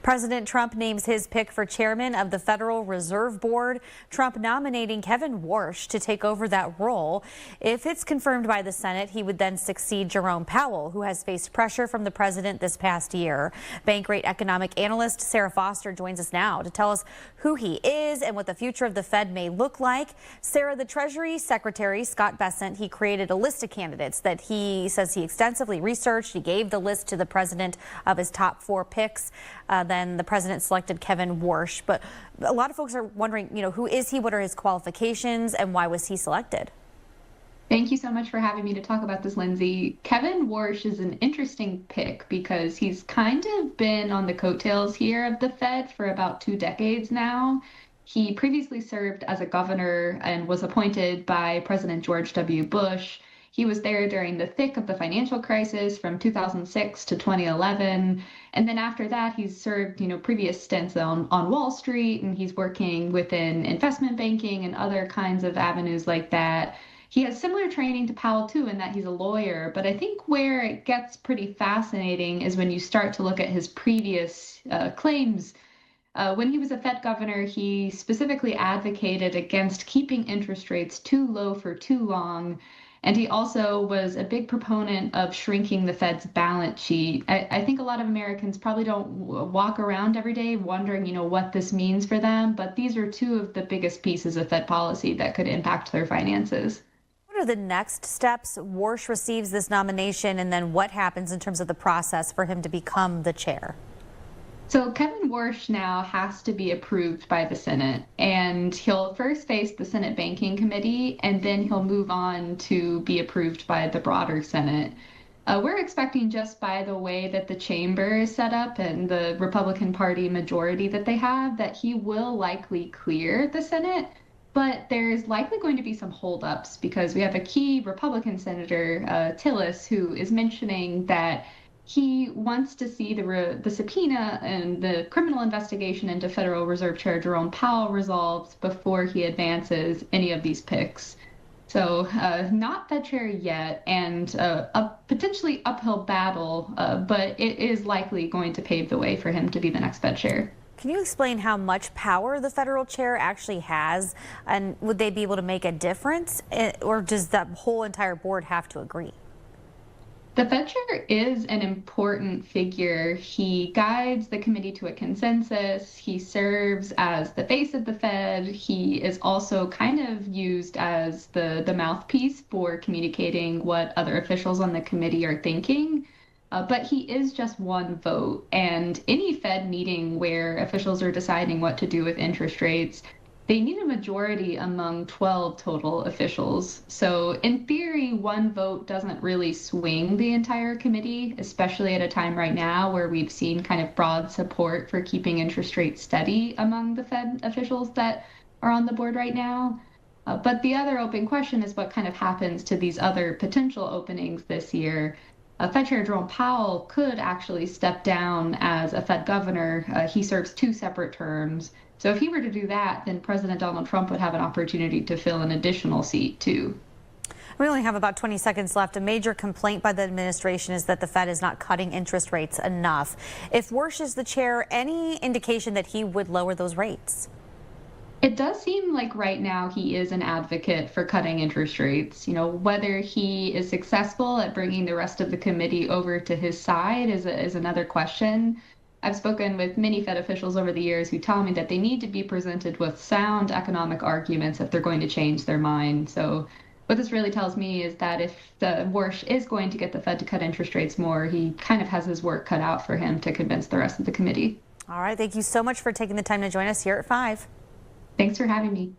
President Trump names his pick for chairman of the Federal Reserve Board, Trump nominating Kevin Warsh to take over that role. If it's confirmed by the Senate, he would then succeed Jerome Powell, who has faced pressure from the president this past year. Bankrate economic analyst Sarah Foster joins us now to tell us who he is and what the future of the Fed may look like. Sarah, the Treasury Secretary, Scott Bessent, he created a list of candidates that he says he extensively researched. He gave the list to the president of his top 4 picks. Then the president selected Kevin Warsh. But a lot of folks are wondering, who is he? What are his qualifications? And why was he selected? Thank you so much for having me to talk about this, Lindsay. Kevin Warsh is an interesting pick because he's kind of been on the coattails here of the Fed for about 2 decades now. He previously served as a governor and was appointed by President George W. Bush. He was there during the thick of the financial crisis from 2006 to 2011. And then after that, he's served, previous stints on Wall Street, and he's working within investment banking and other kinds of avenues like that. He has similar training to Powell, too, in that he's a lawyer. But I think where it gets pretty fascinating is when you start to look at his previous claims. When he was a Fed governor, he specifically advocated against keeping interest rates too low for too long. And he also was a big proponent of shrinking the Fed's balance sheet. I think a lot of Americans probably don't walk around every day wondering, what this means for them. But these are 2 of the biggest pieces of Fed policy that could impact their finances. What are the next steps? Warsh receives this nomination, and then what happens in terms of the process for him to become the chair? So Kevin Warsh now has to be approved by the Senate, and he'll first face the Senate Banking Committee, and then he'll move on to be approved by the broader Senate. We're expecting, just by the way that the chamber is set up and the Republican Party majority that they have, that he will likely clear the Senate. But there's likely going to be some holdups because we have a key Republican Senator, Tillis, who is mentioning that he wants to see the subpoena and the criminal investigation into Federal Reserve Chair Jerome Powell resolved before he advances any of these picks. So not Fed chair yet, and a potentially uphill battle, but it is likely going to pave the way for him to be the next Fed chair. Can you explain how much power the federal chair actually has, and would they be able to make a difference, or does the whole entire board have to agree? The Fed chair is an important figure. He guides the committee to a consensus. He serves as the face of the Fed. He is also kind of used as the mouthpiece for communicating what other officials on the committee are thinking. But he is just one vote. And any Fed meeting where officials are deciding what to do with interest rates, they need a majority among 12 total officials. So in theory, one vote doesn't really swing the entire committee, especially at a time right now where we've seen kind of broad support for keeping interest rates steady among the Fed officials that are on the board right now. But the other open question is what kind of happens to these other potential openings this year. Fed Chair Jerome Powell could actually step down as a Fed governor. He serves 2 separate terms. So if he were to do that, then President Donald Trump would have an opportunity to fill an additional seat, too. We only have about 20 seconds left. A major complaint by the administration is that the Fed is not cutting interest rates enough. If Warsh is the chair, any indication that he would lower those rates? It does seem like right now he is an advocate for cutting interest rates. Whether he is successful at bringing the rest of the committee over to his side is another question. I've spoken with many Fed officials over the years who tell me that they need to be presented with sound economic arguments if they're going to change their mind. So what this really tells me is that if the Warsh is going to get the Fed to cut interest rates more, he kind of has his work cut out for him to convince the rest of the committee. All right. Thank you so much for taking the time to join us here at 5. Thanks for having me.